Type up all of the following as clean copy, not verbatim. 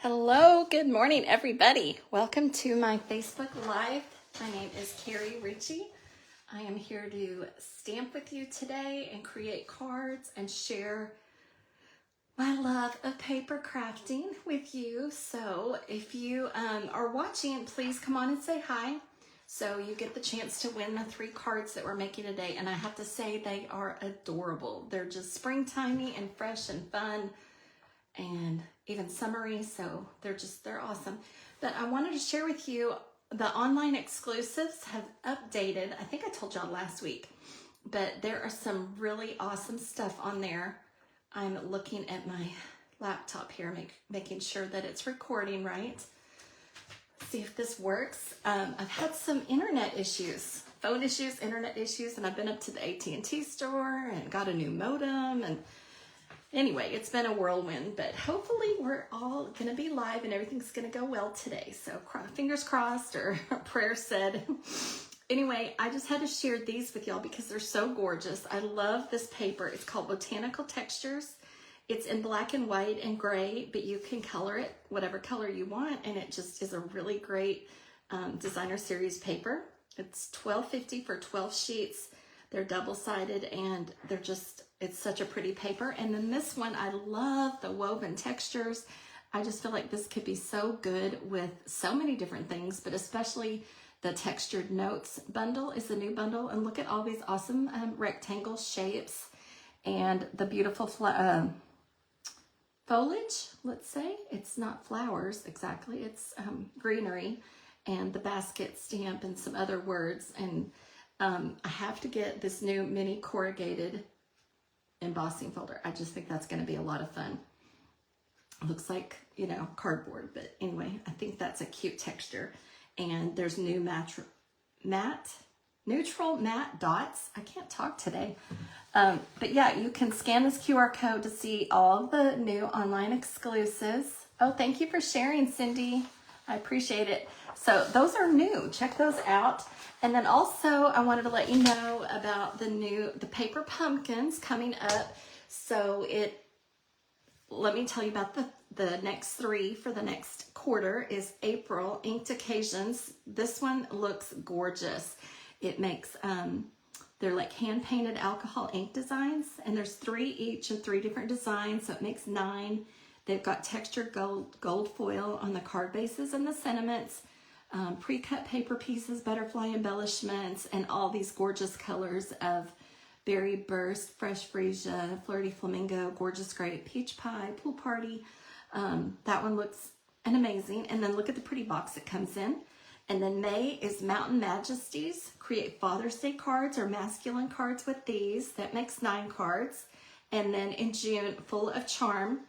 Hello, good morning, everybody. Welcome to my Facebook Live. My name is Carrie Ritchie. I am here to stamp with you today and create cards and share my love of paper crafting with you. So if you are watching, please come on and say hi. So you get the chance to win the 3 cards that we're making today. And I have to say they are adorable. They're just springtimey and fresh and fun and even summery, so they're awesome. But I wanted to share with you the online exclusives have updated. I think I told y'all last week, but there are some really awesome stuff on there. I'm looking at my laptop here, making sure that it's recording right. See if this works. I've had some internet issues, phone issues, internet issues, and I've been up to the AT&T store and got a new modem, and anyway, it's been a whirlwind, but hopefully we're all going to be live and everything's going to go well today. So fingers crossed, or prayer said. Anyway, I just had to share these with y'all because they're so gorgeous. I love this paper. It's called Botanical Textures. It's in black and white and gray, but you can color it whatever color you want, and it just is a really great designer series paper. It's $12.50 for 12 sheets. They're double-sided, and it's such a pretty paper. And then this one, I love the woven textures. I just feel like this could be so good with so many different things, but especially the Textured Notes bundle is the new bundle. And look at all these awesome rectangle shapes and the beautiful foliage, let's say. It's not flowers exactly, it's greenery, and the basket stamp and some other words. And I have to get this new mini corrugated embossing folder. I just think that's going to be a lot of fun. It looks like, cardboard, but anyway, I think that's a cute texture. And there's new neutral matte dots. I can't talk today. But yeah, you can scan this QR code to see all the new online exclusives. Oh, thank you for sharing, Cindy. I appreciate it. So those are new. Check those out. And then also I wanted to let you know about the paper pumpkins coming up. So let me tell you about the next 3 for the next quarter is April Inked Occasions. This one looks gorgeous. It makes, they're like hand painted alcohol ink designs, and there's 3 each of 3 different designs. So it makes 9. They've got textured gold foil on the card bases and the sentiments, pre-cut paper pieces, butterfly embellishments, and all these gorgeous colors of berry burst, fresh freesia, flirty flamingo, gorgeous gray, peach pie, pool party. That one looks amazing. And then look at the pretty box it comes in. And then May is Mountain Majesties. Create Father's Day cards or masculine cards with these. That makes 9 cards. And then in June, Full of Charm.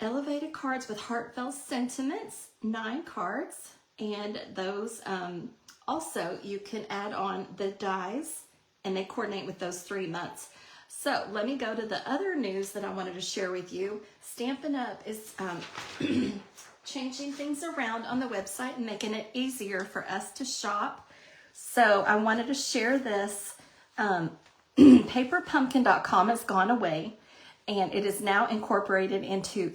Elevated cards with heartfelt sentiments, 9 cards, and those also you can add on the dies, and they coordinate with those 3 months. So let me go to the other news that I wanted to share with you. Stampin' Up! Is changing things around on the website and making it easier for us to shop. So I wanted to share this. Paperpumpkin.com has gone away, and it is now incorporated into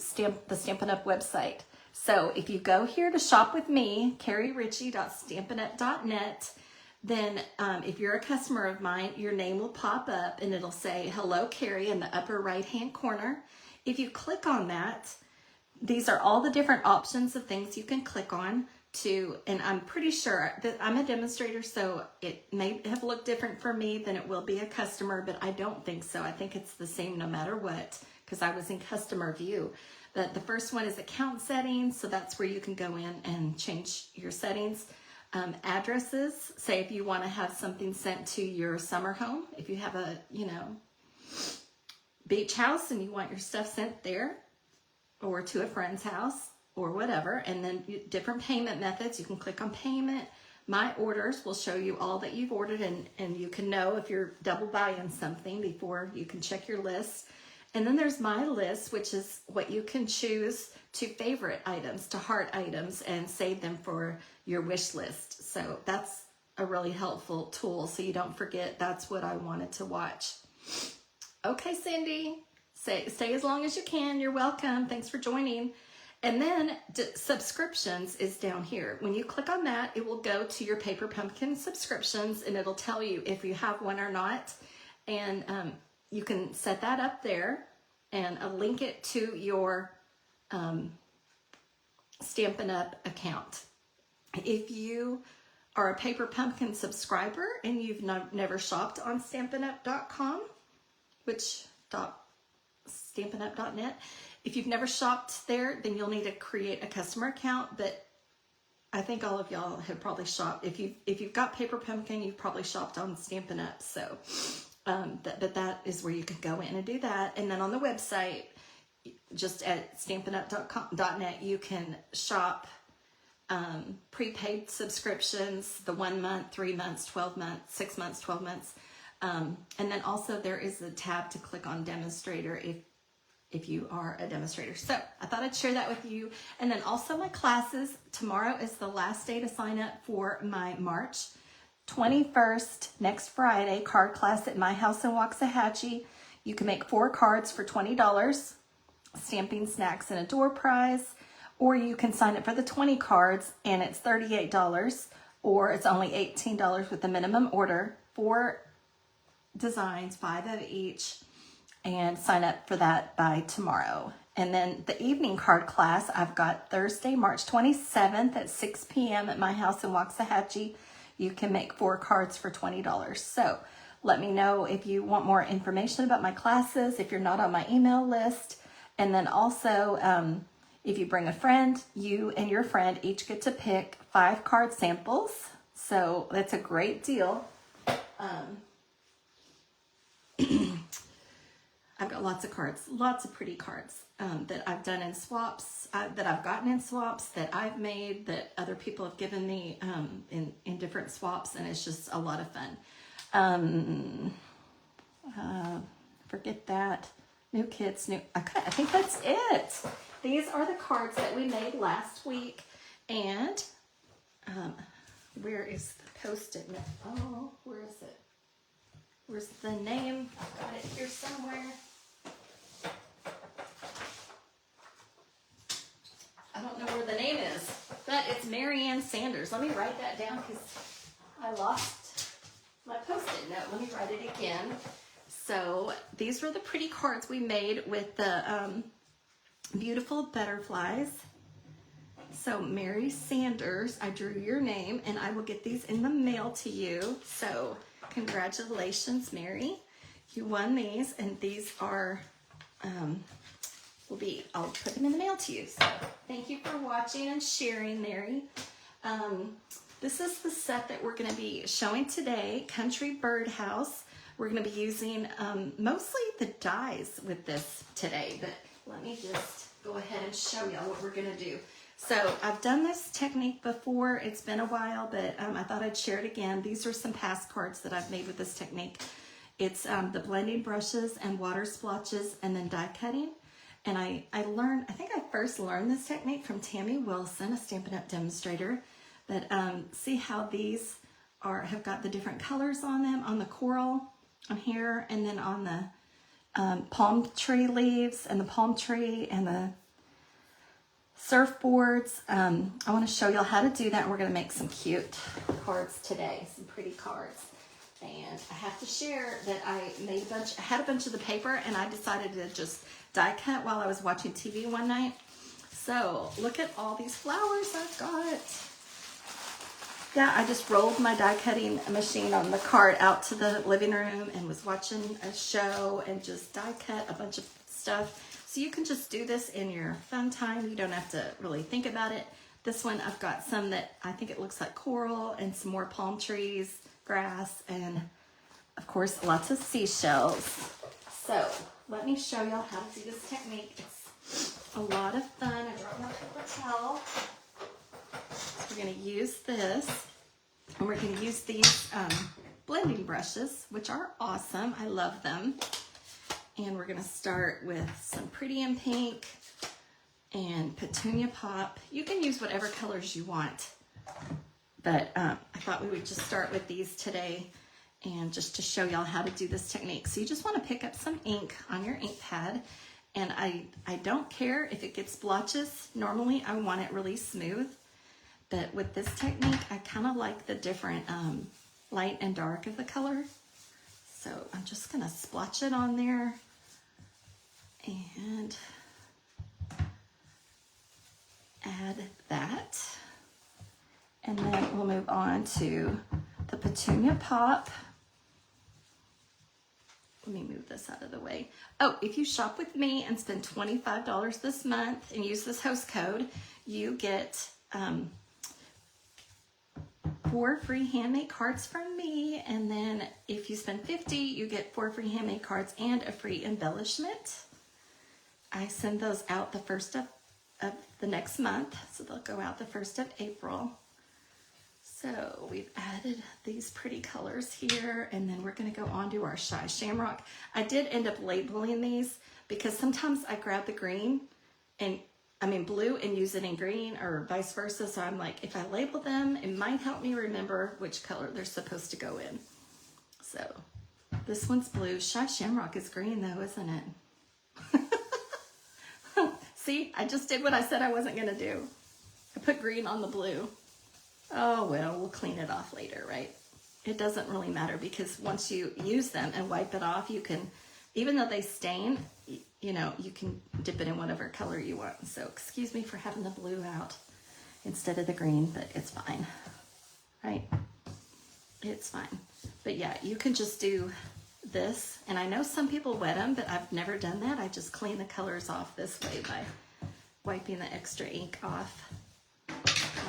the Stampin' Up! Website. So if you go here to shop with me, carrieritchie.stampinup.net, then if you're a customer of mine, your name will pop up and it'll say, Hello, Carrie, in the upper right-hand corner. If you click on that, these are all the different options of things you can click on and I'm pretty sure that I'm a demonstrator, so it may have looked different for me than it will be a customer, but I don't think so. I think it's the same no matter what, because I was in customer view. But the first one is account settings, so that's where you can go in and change your settings. Addresses, say if you want to have something sent to your summer home, if you have a, beach house and you want your stuff sent there, or to a friend's house, or whatever. And then different payment methods. You can click on payment. My orders will show you all that you've ordered, and you can know if you're double buying something before you can check your list. And then there's my list, which is what you can choose to favorite items, to heart items, and save them for your wish list. So that's a really helpful tool, so you don't forget that's what I wanted to watch. Okay, Cindy. Stay as long as you can. You're welcome. Thanks for joining. And then subscriptions is down here. When you click on that, it will go to your Paper Pumpkin subscriptions, and it'll tell you if you have one or not. And you can set that up there and link it to your Stampin' Up account. If you are a Paper Pumpkin subscriber and you've never shopped on Stampin'Up.com, which Stampin'Up.net, if you've never shopped there, then you'll need to create a customer account. But I think all of y'all have probably shopped. If you've got Paper Pumpkin, you've probably shopped on Stampin' Up. So, but that is where you can go in and do that. And then on the website, just at Stampin'Up.net, you can shop prepaid subscriptions, the 1 month, 3 months, 12 months, 6 months, 12 months. And then also there is a tab to click on demonstrator if you are a demonstrator. So I thought I'd share that with you. And then also my classes. Tomorrow is the last day to sign up for my March 21st, next Friday, card class at my house in Waxahachie. You can make 4 cards for $20, stamping, snacks, and a door prize. Or you can sign up for the 20 cards and it's $38, or it's only $18 with the minimum order, 4 designs, 5 of each, and sign up for that by tomorrow. And then the evening card class, I've got Thursday, March 27th at 6 p.m. at my house in Waxahachie. You can make 4 cards for $20. So let me know if you want more information about my classes, if you're not on my email list. And then also, if you bring a friend, you and your friend each get to pick 5 card samples. So that's a great deal. I've got lots of cards, lots of pretty cards that I've done in swaps, that I've gotten in swaps, that I've made, that other people have given me in different swaps, and it's just a lot of fun. Forget that. New kits, I think that's it. These are the cards that we made last week, and where is the Post-it note? Oh, where is it? Where's the name? I've got it here somewhere. I don't know where the name is, but it's Marianne Sanders. Let me write that down because I lost my Post-it note. Let me write it again. So these were the pretty cards we made with the beautiful butterflies. So Mary Sanders, I drew your name, and I will get these in the mail to you. So congratulations, Mary. You won these, and these are, I'll put them in the mail to you. So thank you for watching and sharing, Mary. This is the set that we're going to be showing today, Country Birdhouse. We're going to be using mostly the dies with this today, but let me just go ahead and show y'all what we're going to do. So I've done this technique before. It's been a while, but I thought I'd share it again. These are some past cards that I've made with this technique. It's the blending brushes and water splotches and then die cutting. And I think I first learned this technique from Tammy Wilson, a Stampin' Up! Demonstrator. But see how these have got the different colors on them, on the coral on here, and then on the palm tree leaves and the palm tree and the surfboards. I want to show y'all how to do that. We're going to make some cute cards today, some pretty cards. And I have to share that I had a bunch of the paper, and I decided to just die cut while I was watching TV one night. So look at all these flowers I've got. Yeah, I just rolled my die cutting machine on the cart out to the living room and was watching a show and just die cut a bunch of stuff. So you can just do this in your fun time. You don't have to really think about it. This one, I've got some that I think it looks like coral and some more palm trees, grass, and of course, lots of seashells. So let me show y'all how to do this technique. It's a lot of fun. I brought my paper towel. We're going to use this, and we're going to use these blending brushes, which are awesome. I love them. And we're going to start with some Pretty in Pink and Petunia Pop. You can use whatever colors you want, but I thought we would just start with these today. and just to show y'all how to do this technique. So you just want to pick up some ink on your ink pad, and I don't care if it gets blotches. Normally I want it really smooth, but with this technique I kind of like the different light and dark of the color. So I'm just gonna splotch it on there, and add that. And then we'll move on to the Petunia Pop. Let me move this out of the way. Oh, if you shop with me and spend $25 this month and use this host code, you get 4 free handmade cards from me. And then if you spend $50, you get 4 free handmade cards and a free embellishment. I send those out the first of the next month, so they'll go out the 1st of April. So we've added these pretty colors here, and then we're going to go on to our Shy Shamrock. I did end up labeling these because sometimes I grab the green and blue and use it in green, or vice versa. So I'm like, if I label them, it might help me remember which color they're supposed to go in. So this one's blue. Shy Shamrock is green though, isn't it? See, I just did what I said I wasn't going to do. I put green on the blue. Oh, well, we'll clean it off later, right? It doesn't really matter, because once you use them and wipe it off, you can, even though they stain, you know, you can dip it in whatever color you want. So excuse me for having the blue out instead of the green, but it's fine, right? It's fine. But yeah, you can just do this, and I know some people wet them, but I've never done that. I just clean the colors off this way by wiping the extra ink off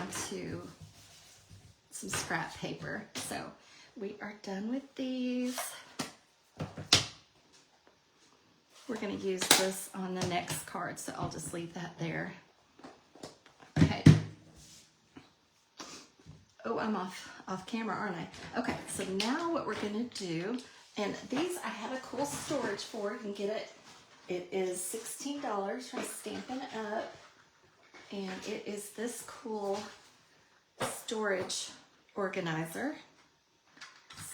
onto some scrap paper. So we are done with these. We're going to use this on the next card, so I'll just leave that there. Okay. Oh, I'm off camera, aren't I? Okay, so now what we're going to do, and these I have a cool storage for. You can get it. It is $16 from Stampin' Up, and it is this cool storage organizer.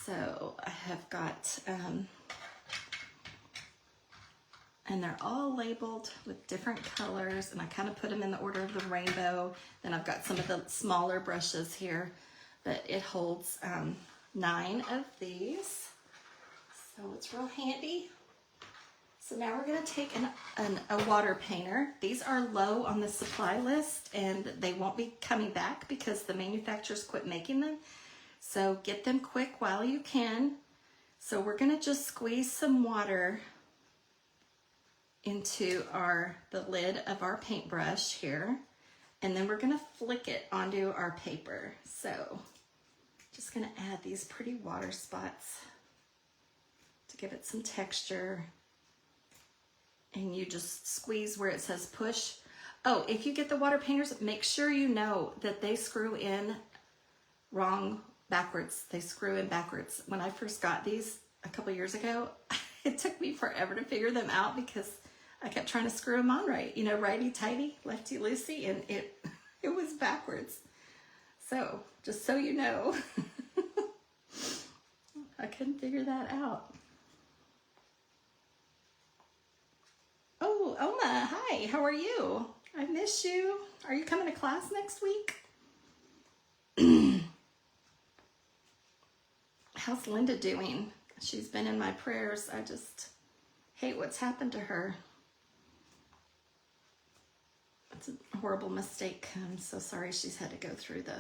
So I have got, and they're all labeled with different colors, and I kind of put them in the order of the rainbow. Then I've got some of the smaller brushes here, but it holds 9 of these. So it's real handy. So now we're going to take a water painter. These are low on the supply list, and they won't be coming back because the manufacturers quit making them. So get them quick while you can. So we're going to just squeeze some water into the lid of our paintbrush here, and then we're going to flick it onto our paper. So just going to add these pretty water spots to give it some texture. And you just squeeze where it says push. Oh, if you get the water painters, make sure you know that they screw in backwards. They screw in backwards. When I first got these a couple years ago, it took me forever to figure them out because I kept trying to screw them on right. You know, righty-tighty, lefty-loosey, and it was backwards. So, just so you know, I couldn't figure that out. Oh, Oma, hi, how are you? I miss you. Are you coming to class next week? How's Linda doing? She's been in my prayers. I just hate what's happened to her. It's a horrible mistake. I'm so sorry she's had to go through the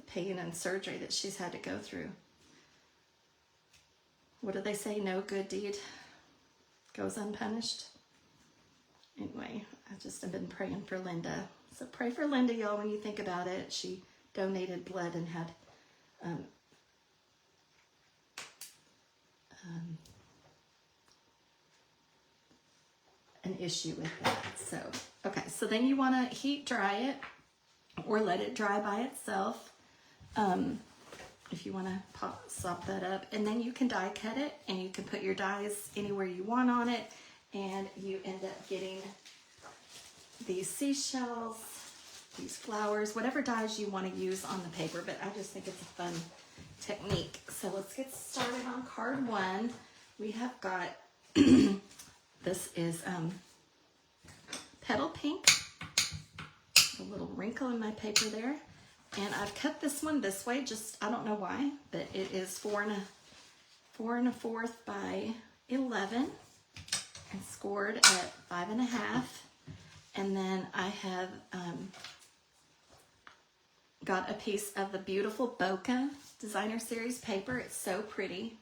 pain and surgery that she's had to go through. What do they say? No good deed goes unpunished. Anyway, I just have been praying for Linda. So pray for Linda, y'all, when you think about it. She donated blood and had an issue with that. So, okay, so then you want to heat dry it or let it dry by itself. If you want to sop that up, and then you can die cut it, and you can put your dies anywhere you want on it, and you end up getting these seashells. these flowers, whatever dyes you want to use on the paper, but I just think it's a fun technique. So let's get started on card 1. We have got, this is Petal Pink, a little wrinkle in my paper there. And I've cut this one this way, just, I don't know why, but it is 4 1/4 by 11 and scored at 5 1/2. And then I have got a piece of the beautiful Bokeh Designer Series paper. It's so pretty.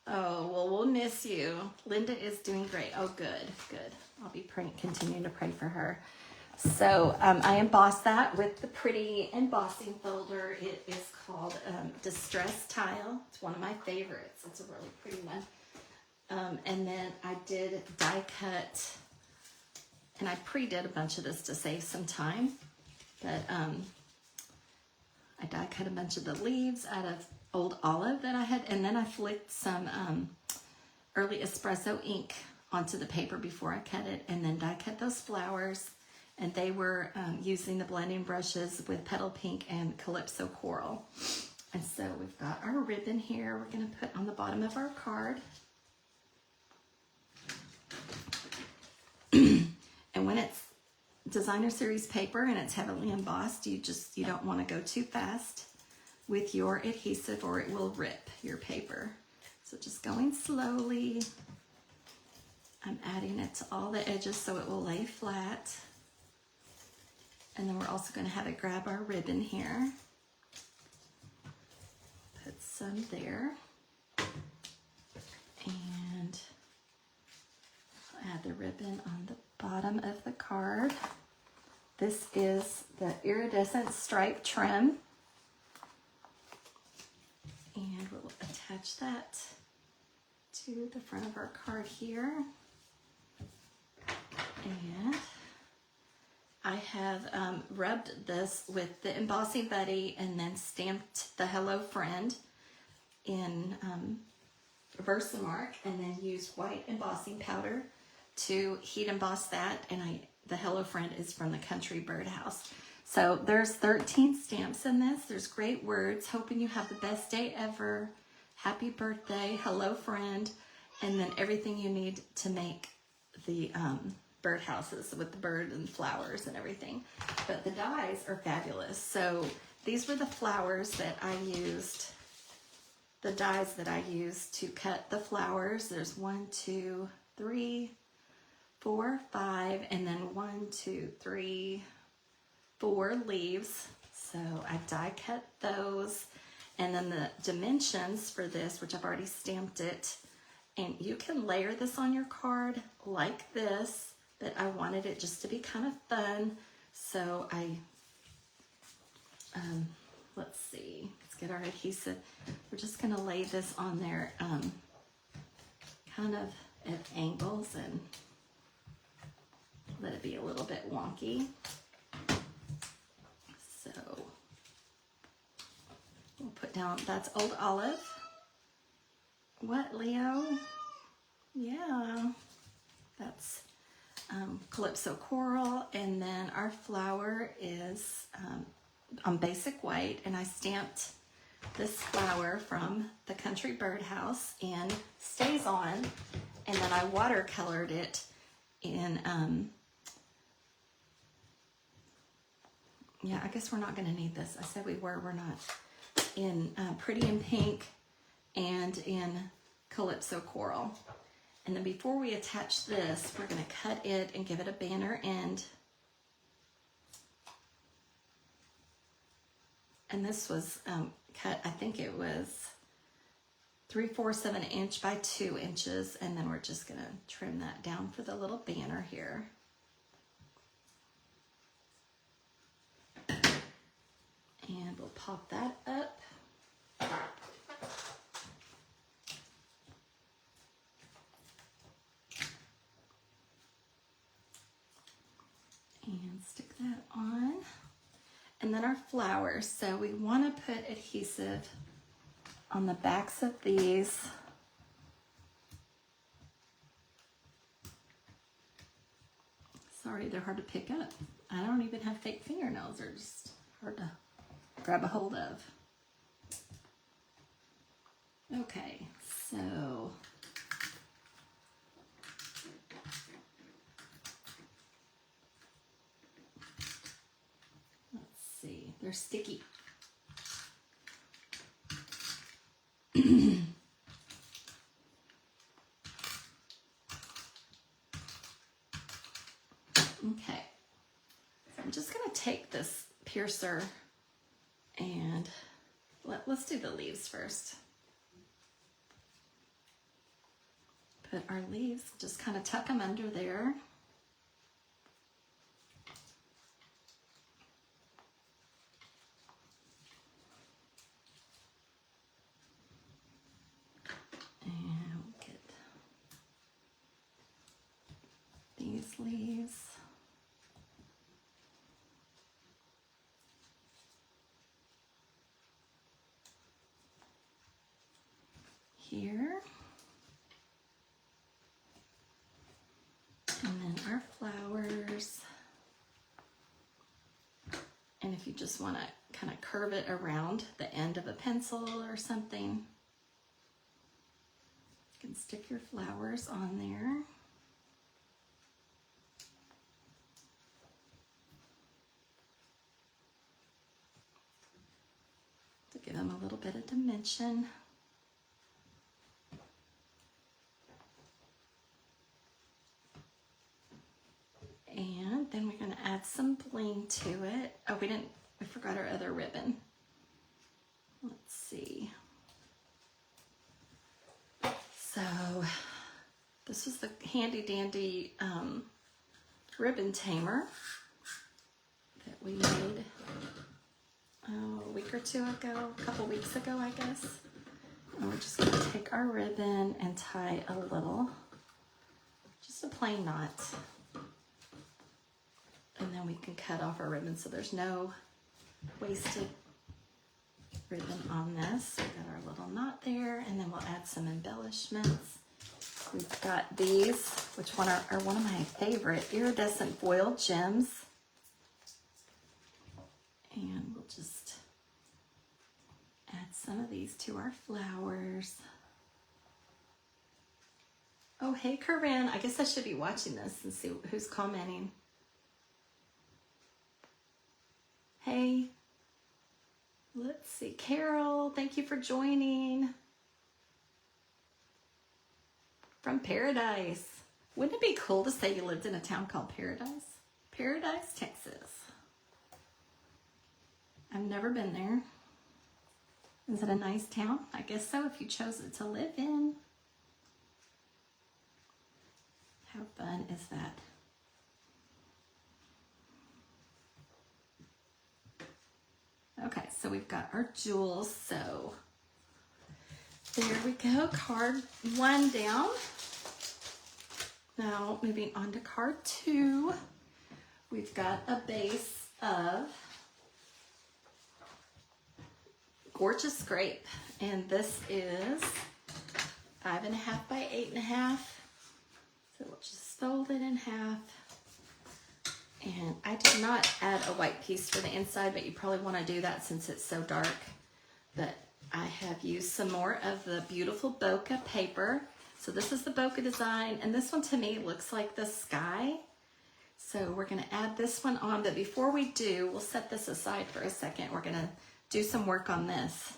Oh, well, we'll miss you. Linda is doing great. Oh, good, good. I'll be continuing to pray for her. So I embossed that with the pretty embossing folder. It is called Distress Tile. It's one of my favorites. It's a really pretty one. And then I did die cut, and I pre-did a bunch of this to save some time, but I die cut a bunch of the leaves out of old olive that I had, and then I flicked some early espresso ink onto the paper before I cut it, and then die cut those flowers, and they were using the blending brushes with Petal Pink and Calypso Coral. And so we've got our ribbon here we're going to put on the bottom of our card. And when it's Designer Series paper and it's heavily embossed, you don't want to go too fast with your adhesive or it will rip your paper. So just going slowly. I'm adding it to all the edges so it will lay flat. And then we're also going to have it grab our ribbon here. Put some there. And add the ribbon on the bottom of the card. This is the iridescent stripe trim. And we'll attach that to the front of our card here. And I have rubbed this with the Embossing Buddy and then stamped the Hello Friend in Versamark, and then used white embossing powder to heat emboss that. And the Hello Friend is from the Country Birdhouse. So there's 13 stamps in this. There's great words. Hoping you have the best day ever. Happy birthday. Hello Friend. And then everything you need to make the birdhouses with the bird and flowers and everything. But the dies are fabulous. So these were the flowers that I used. The dies that I used to cut the flowers. There's 1, 2, 3, 4, 5, and then 1, 2, 3, 4 leaves. So I die cut those. And then the dimensions for this, which I've already stamped it, and you can layer this on your card like this, but I wanted it just to be kind of fun. So I, let's see, let's get our adhesive. We're just gonna lay this on there kind of at angles and let it be a little bit wonky. So we'll put down, that's Old Olive. What, Leo? Yeah, that's Calypso Coral. And then our flower is on basic white, and I stamped this flower from the Country Birdhouse in Stays On, and then I watercolored it in yeah, I guess we're not going to need this. I said we're not. In Pretty in Pink and in Calypso Coral. And then before we attach this, we're going to cut it and give it a banner end. And this was cut, I think it was 3/4 of an inch by 2 inches. And then we're just going to trim that down for the little banner here. And we'll pop that up. And stick that on. And then our flowers. So we want to put adhesive on the backs of these. Sorry, they're hard to pick up. I don't even have fake fingernails. They're just hard to grab a hold of. Okay, so let's see. They're sticky. Okay, so I'm just gonna take this piercer and let's do the leaves first. Put our leaves, just kind of tuck them under there. And we'll get these leaves. Here. And then our flowers. And if you just want to kind of curve it around the end of a pencil or something, you can stick your flowers on there. To give them a little bit of dimension. And then we're going to add some bling to it. Oh, we forgot our other ribbon. Let's see. So this was the handy dandy ribbon tamer that we made a week or two ago, a couple weeks ago, I guess. And we're just going to take our ribbon and tie a little, just a plain knot. And then we can cut off our ribbon so there's no wasted ribbon on this. We've got our little knot there, and then we'll add some embellishments. We've got these, which are one of my favorite, iridescent foil gems. And we'll just add some of these to our flowers. Oh, hey, Corinne. I guess I should be watching this and see who's commenting. Hey, let's see. Carol, thank you for joining. From Paradise. Wouldn't it be cool to say you lived in a town called Paradise? Paradise, Texas. I've never been there. Is it a nice town? I guess so if you chose it to live in. How fun is that? Okay, so we've got our jewels. So there we go, card 1 down. Now moving on to card 2. We've got a base of Gorgeous Grape, and this is 5.5 by 8.5. So we'll just fold it in half. And I did not add a white piece for the inside, but you probably want to do that since it's so dark. But I have used some more of the beautiful bokeh paper. So this is the bokeh design, and this one to me looks like the sky. So we're going to add this one on, but before we do, we'll set this aside for a second. We're going to do some work on this.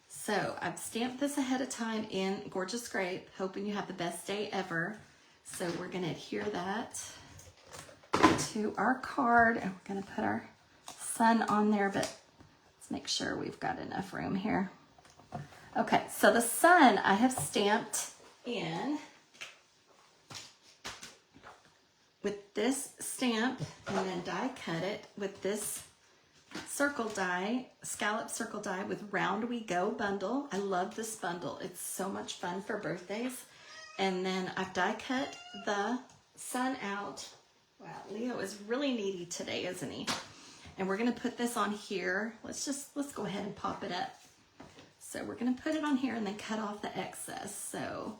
So I've stamped this ahead of time in Gorgeous Grape, hoping you have the best day ever. So we're going to adhere that to our card, and we're going to put our sun on there, but let's make sure we've got enough room here. Okay, so the sun I have stamped in with this stamp and then die cut it with this circle die, scallop circle die with Round We Go bundle. I love this bundle. It's so much fun for birthdays. And then I've die cut the sun out. Wow, Leo is really needy today, isn't he? And we're gonna put this on here. Let's go ahead and pop it up. So we're gonna put it on here and then cut off the excess. So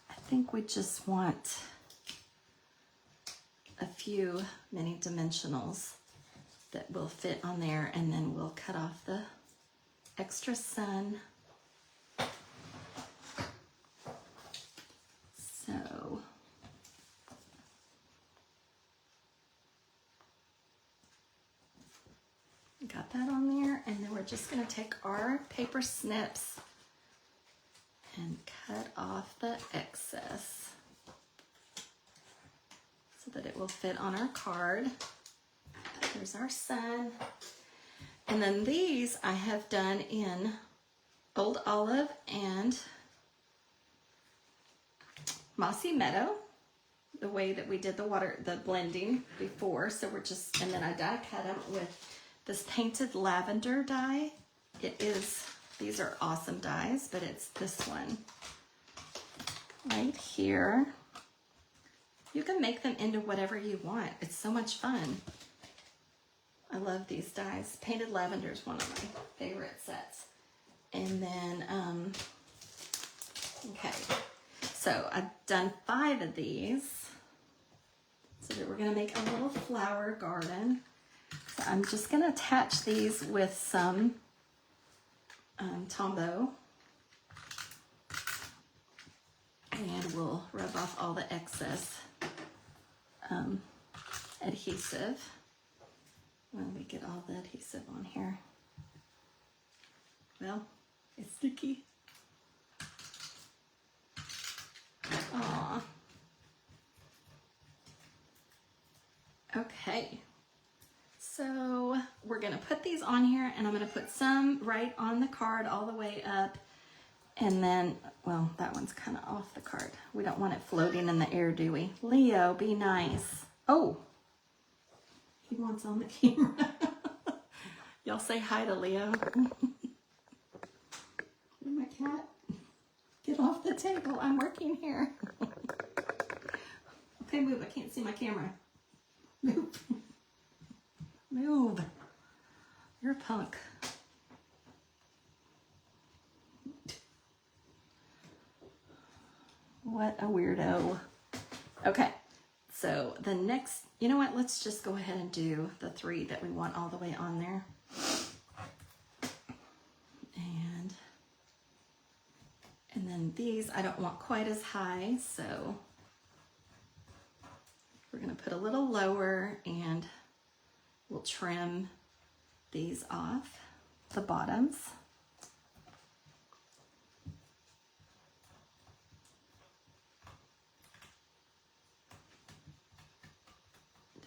I think we just want a few mini dimensionals that will fit on there, and then we'll cut off the extra sun. So got that on there, and then we're just going to take our paper snips and cut off the excess so that it will fit on our card. There's our sun. And then these I have done in Old Olive and Mossy Meadow, the way that we did the blending before. So we're just, and then I die cut them with this painted lavender dye. These are awesome dyes, but it's this one right here. You can make them into whatever you want. It's so much fun. I love these dyes. Painted lavender is one of my favorite sets. And then, okay, so I've done 5 of these. So that we're gonna make a little flower garden. So I'm just gonna attach these with some Tombow. And we'll rub off all the excess adhesive. When we get all the adhesive on here. Well, it's sticky. Aw. Okay. So we're gonna put these on here, and I'm gonna put some right on the card all the way up. And then, well, that one's kind of off the card. We don't want it floating in the air, do we? Leo, be nice. Oh, he wants on the camera. Y'all say hi to Leo. My cat, get off the table. I'm working here. Okay, move. I can't see my camera. Move. Move. You're a punk. What a weirdo. Okay, so the next, you know what? Let's just go ahead and do the 3 that we want all the way on there. And then these I don't want quite as high, so we're gonna put a little lower, and we'll trim these off, the bottoms.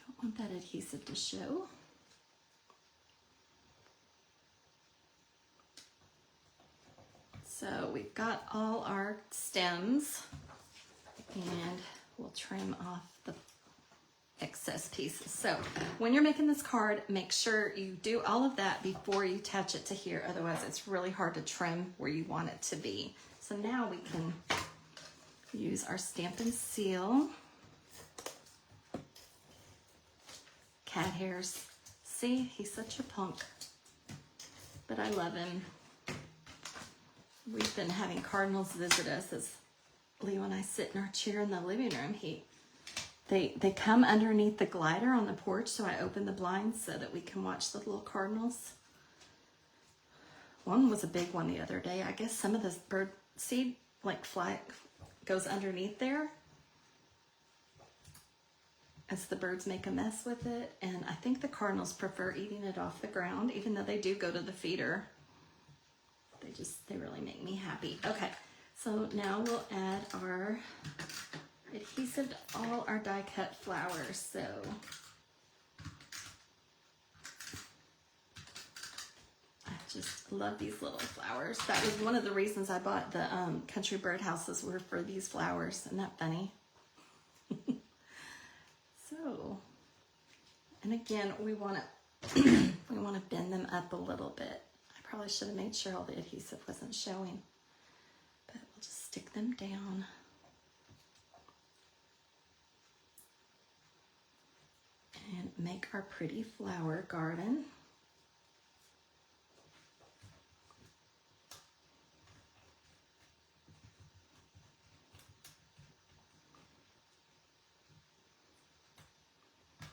Don't want that adhesive to show. So we've got all our stems, and we'll trim off the excess pieces. So when you're making this card, make sure you do all of that before you attach it to here. Otherwise, it's really hard to trim where you want it to be. So now we can use our Stamp and Seal. Cat hairs. See, he's such a punk, but I love him. We've been having cardinals visit us as Leo and I sit in our chair in the living room. They come underneath the glider on the porch, so I open the blinds so that we can watch the little cardinals. One was a big one the other day. I guess some of this bird seed goes underneath there as the birds make a mess with it. And I think the cardinals prefer eating it off the ground, even though they do go to the feeder. They really make me happy. Okay, so now we'll add our adhesive to all our die cut flowers. So I just love these little flowers. That was one of the reasons I bought the country birdhouses, were for these flowers. Isn't that funny? So, and again, we want to bend them up a little bit. Probably should have made sure all the adhesive wasn't showing, but we'll just stick them down. And make our pretty flower garden.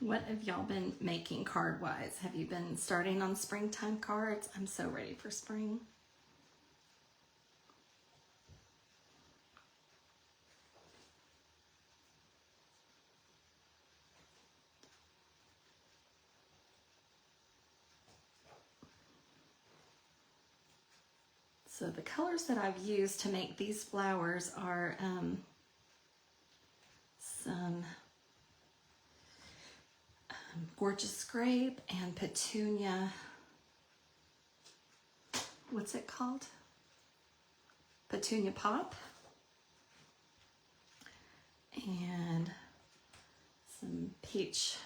What have y'all been making card-wise? Have you been starting on springtime cards? I'm so ready for spring. So the colors that I've used to make these flowers are some gorgeous grape and petunia. What's it called? Petunia pop. And some peach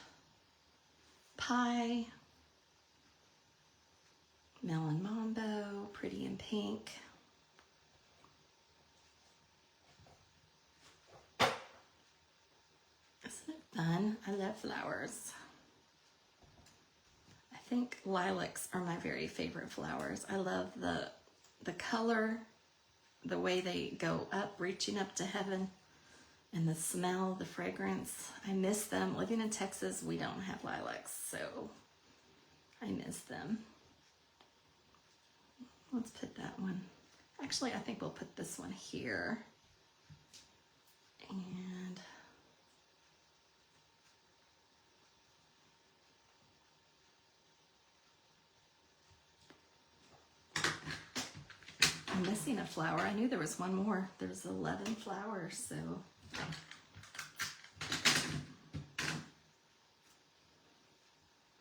pie. Melon Mambo, Pretty in Pink. Isn't it fun? I love flowers. I think lilacs are my very favorite flowers. I love the color, the way they go up, reaching up to heaven, and the smell, the fragrance. I miss them. Living in Texas, we don't have lilacs, so I miss them. Let's put that one. Actually, I think we'll put this one here. And I'm missing a flower. I knew there was one more. There's 11 flowers, so.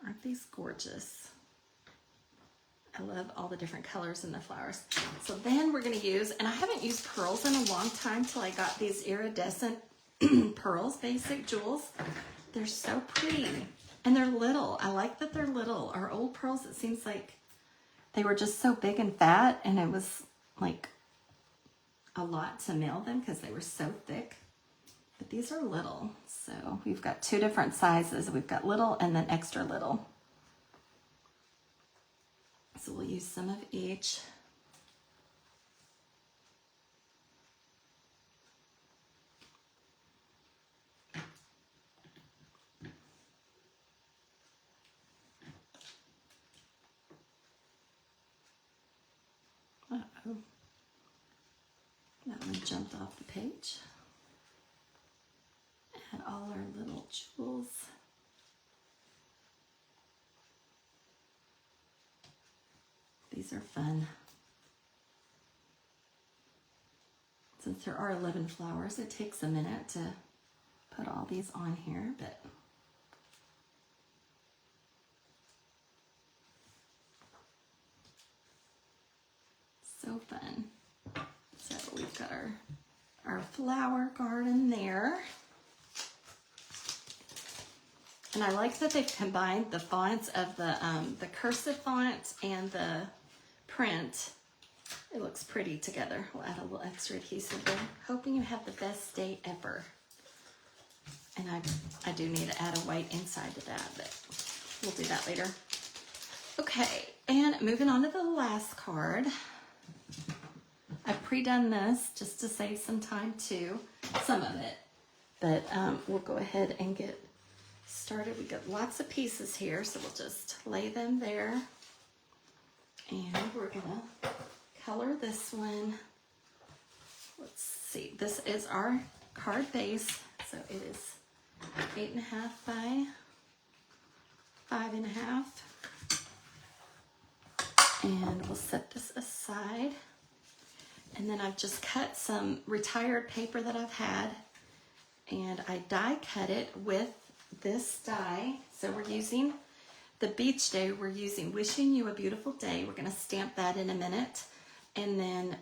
Aren't these gorgeous? I love all the different colors in the flowers. So then we're going to use, and I haven't used pearls in a long time till I got these iridescent pearls, basic jewels. They're so pretty and they're little. I like that they're little. Our old pearls, it seems like they were just so big and fat, and it was like a lot to mail them because they were so thick. But these are little. So we've got two different sizes. We've got little and then extra little. So we'll use some of each. Uh-oh. That one jumped off the page. Add all our little jewels. These are fun. Since there are 11 flowers, it takes a minute to put all these on here, but so fun. So we've got our flower garden there. And I like that they've combined the fonts of the cursive font and the print. It looks pretty together. We'll add a little extra adhesive there. Hoping you have the best day ever. And I do need to add a white inside to that, but we'll do that later. Okay, and moving on to the last card. I've pre-done this just to save some time too, some of it. But we'll go ahead and get started. We got lots of pieces here, so we'll just lay them there. And we're gonna color this one. Let's see, this is our card base. So it is 8.5 by 5.5. And we'll set this aside. And then I've just cut some retired paper that I've had, and I die cut it with this die. So we're using the beach day. We're using Wishing You a Beautiful Day. We're gonna stamp that in a minute. And then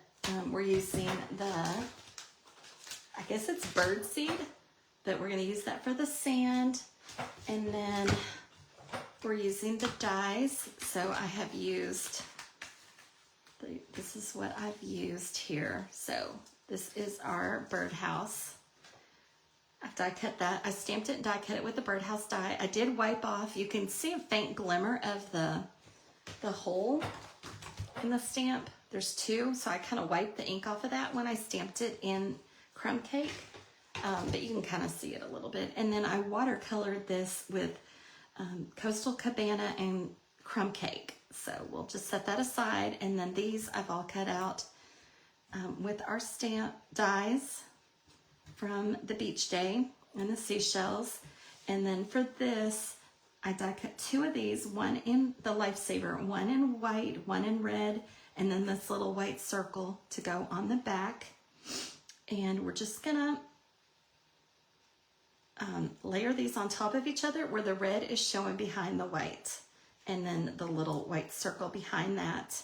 we're using I guess it's bird seed, but we're gonna use that for the sand. And then we're using the dies. So I have used, this is what I've used here. So this is our birdhouse. I've die cut that. I stamped it and die cut it with the birdhouse die. I did wipe off. You can see a faint glimmer of the hole in the stamp. There's two, so I kind of wiped the ink off of that when I stamped it in crumb cake. but you can kind of see it a little bit. And then I watercolored this with Coastal Cabana and crumb cake. So we'll just set that aside. And then these I've all cut out with our stamp dies from the beach day and the seashells. And then for this, I die cut 2 of these, one in the Lifesaver, one in white, one in red, and then this little white circle to go on the back. And we're just gonna layer these on top of each other where the red is showing behind the white, and then the little white circle behind that.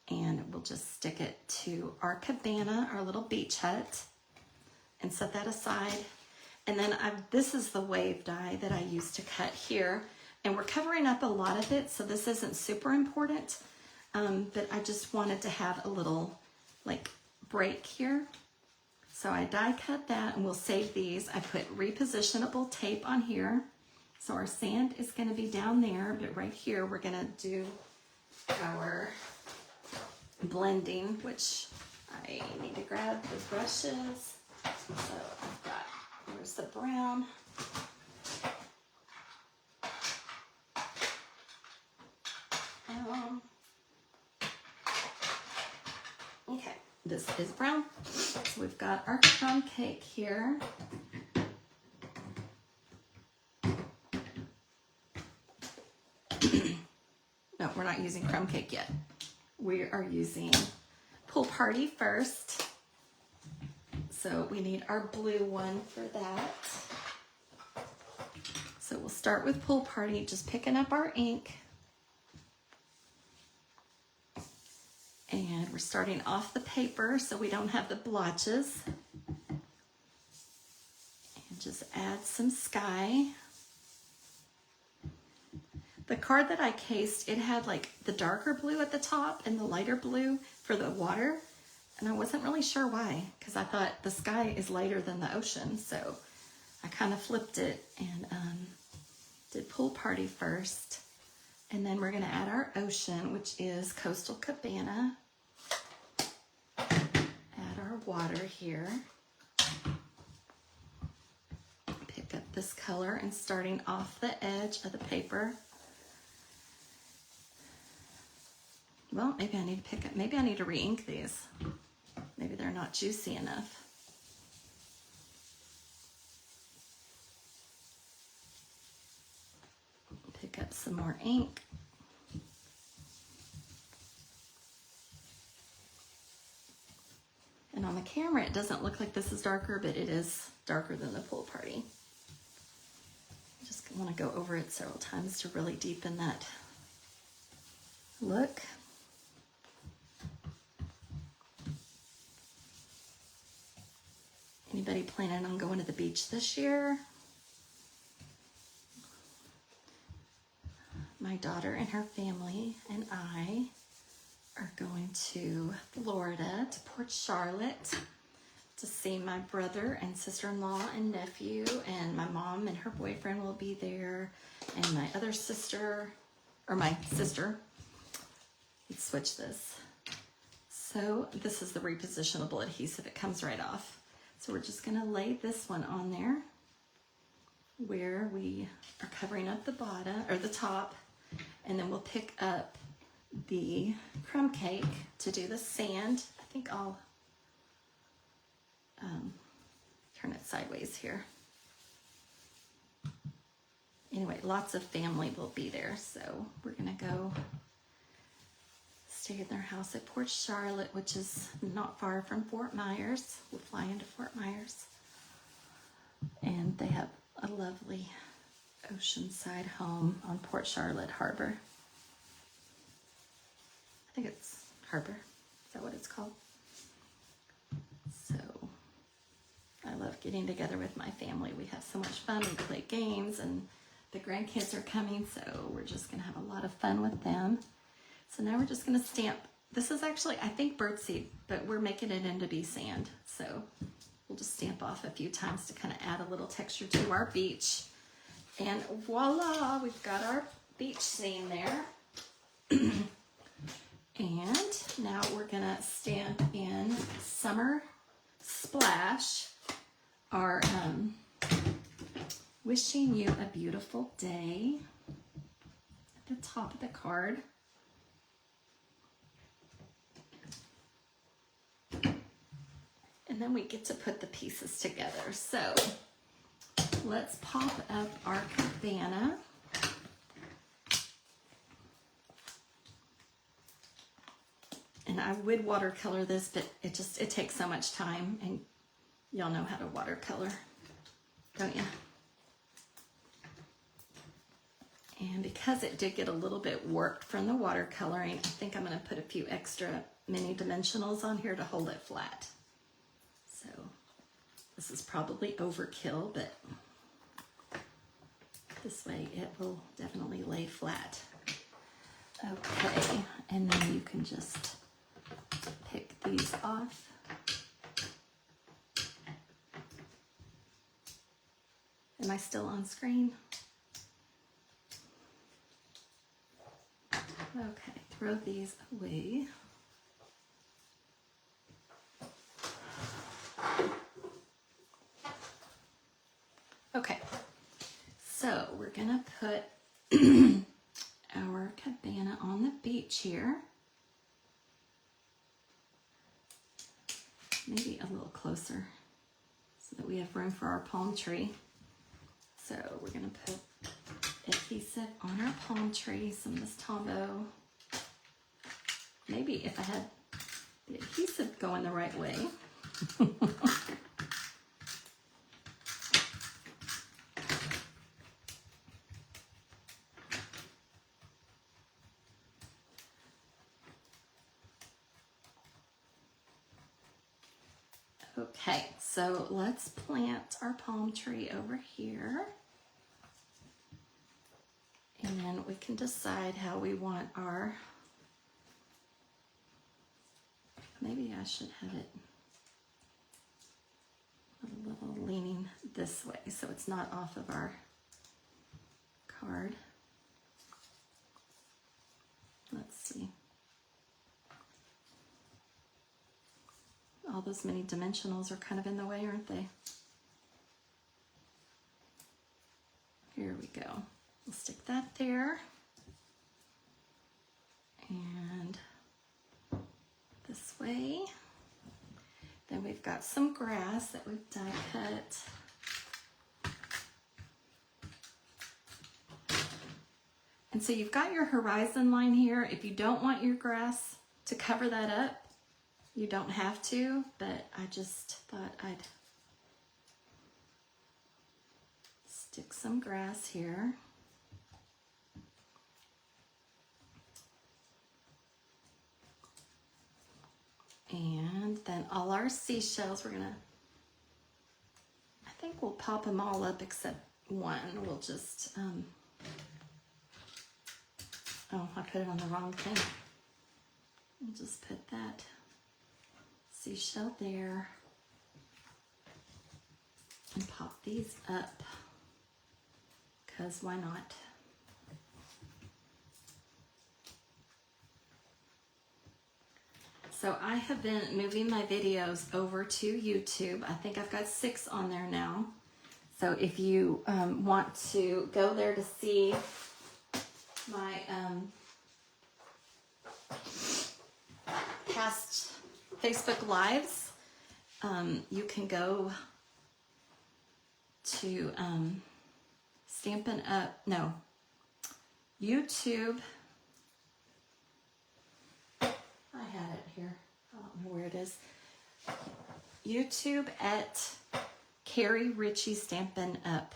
And we'll just stick it to our cabana, our little beach hut, and set that aside. And then this is the wave die that I used to cut here. And we're covering up a lot of it, so this isn't super important. But I just wanted to have a little like break here. So I die cut that, and we'll save these. I put repositionable tape on here. So our sand is gonna be down there, but right here we're gonna do our blending, which I need to grab the brushes. So I've got, here's the brown. Okay, this is brown. So we've got our crumb cake here. No, we're not using crumb cake yet. We are using Pool Party first. So we need our blue one for that. So we'll start with Pool Party, just picking up our ink. And we're starting off the paper so we don't have the blotches. And just add some sky. The card that I cased, it had like the darker blue at the top and the lighter blue for the water. And I wasn't really sure why, because I thought the sky is lighter than the ocean. So I kind of flipped it and did Pool Party first. And then we're gonna add our ocean, which is Coastal Cabana. Add our water here. Pick up this color and starting off the edge of the paper. Well, maybe I need to pick up, maybe I need to re-ink these. Maybe they're not juicy enough. Pick up some more ink. And on the camera, it doesn't look like this is darker, but it is darker than the Pool Party. I just want to go over it several times to really deepen that look. Anybody planning on going to the beach this year? My daughter and her family and I are going to Florida, to Port Charlotte, to see my brother and sister-in-law and nephew, and my mom and her boyfriend will be there, and my other sister, or my sister. Let's switch this. So this is the repositionable adhesive. It comes right off. So we're just gonna lay this one on there where we are covering up the bottom, or the top, and then we'll pick up the crumb cake to do the sand. I think I'll turn it sideways here. Anyway, lots of family will be there, so we're gonna go stay in their house at Port Charlotte, which is not far from Fort Myers. We'll fly into Fort Myers. And they have a lovely oceanside home on Port Charlotte Harbor. I think it's Harbor. Is that what it's called? So I love getting together with my family. We have so much fun. We play games, and the grandkids are coming, so we're just gonna have a lot of fun with them. So now we're just gonna stamp. This is actually, I think, birdseed, but we're making it into bee sand. So we'll just stamp off a few times to kind of add a little texture to our beach. And voila, we've got our beach scene there. And now we're gonna stamp in Summer Splash are wishing you a beautiful day at the top of the card. And then we get to put the pieces together. So let's pop up our cabana. And I would watercolor this, but it takes so much time, and y'all know how to watercolor, don't you? And because it did get a little bit warped from the watercoloring, I think I'm going to put a few extra mini dimensionals on here to hold it flat. So this is probably overkill, but this way it will definitely lay flat. Okay, and then you can just pick these off. Am I still on screen? Okay, throw these away. Okay, so we're gonna put our cabana on the beach here. Maybe a little closer so that we have room for our palm tree. So we're gonna put adhesive on our palm tree, some of this Tombow. Maybe if I had the adhesive going the right way. Okay, so let's plant our palm tree over here. And then we can decide how we want our, maybe I should have it a little leaning this way so it's not off of our card. Let's see. All those mini dimensionals are kind of in the way, aren't they? Here we go. We'll stick that there. And this way. Then we've got some grass that we've die cut. And so you've got your horizon line here. If you don't want your grass to cover that up, you don't have to, but I just thought I'd stick some grass here. And then all our seashells, we're gonna, I think we'll pop them all up except one. We'll just, oh, I put it on the wrong thing. We'll just put that seashell there and pop these up, because why not? So I have been moving my videos over to YouTube. I think I've got 6 on there now. So if you want to go there to see my past Facebook Lives, you can go to Stampin' Up, no, YouTube. I had it here. I don't know where it is. YouTube at Carrie Ritchie Stampin' Up.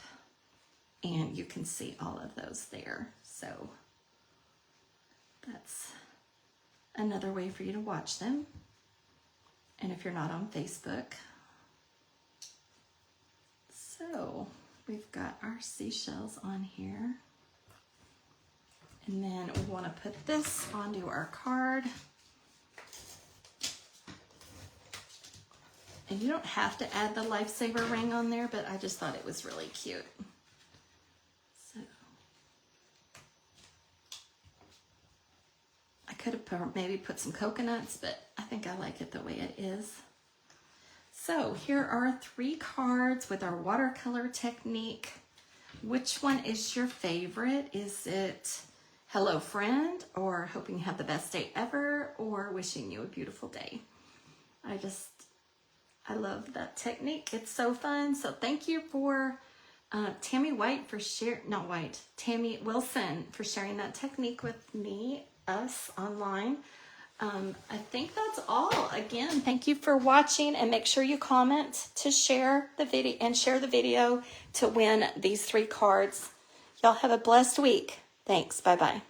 And you can see all of those there. So that's another way for you to watch them. And if you're not on Facebook. So we've got our seashells on here. And then we want to put this onto our card. And you don't have to add the lifesaver ring on there, but I just thought it was really cute. So I could have maybe put some coconuts, but I think I like it the way it is. So here are 3 cards with our watercolor technique. Which one is your favorite? Is it hello friend, or hoping you have the best day ever, or wishing you a beautiful day? I love that technique. It's so fun. So thank you for Tammy Wilson for sharing that technique with us online. I think that's all. Again, thank you for watching, and make sure you comment to share the video and share the video to win these 3 cards. Y'all have a blessed week. Thanks. Bye-bye.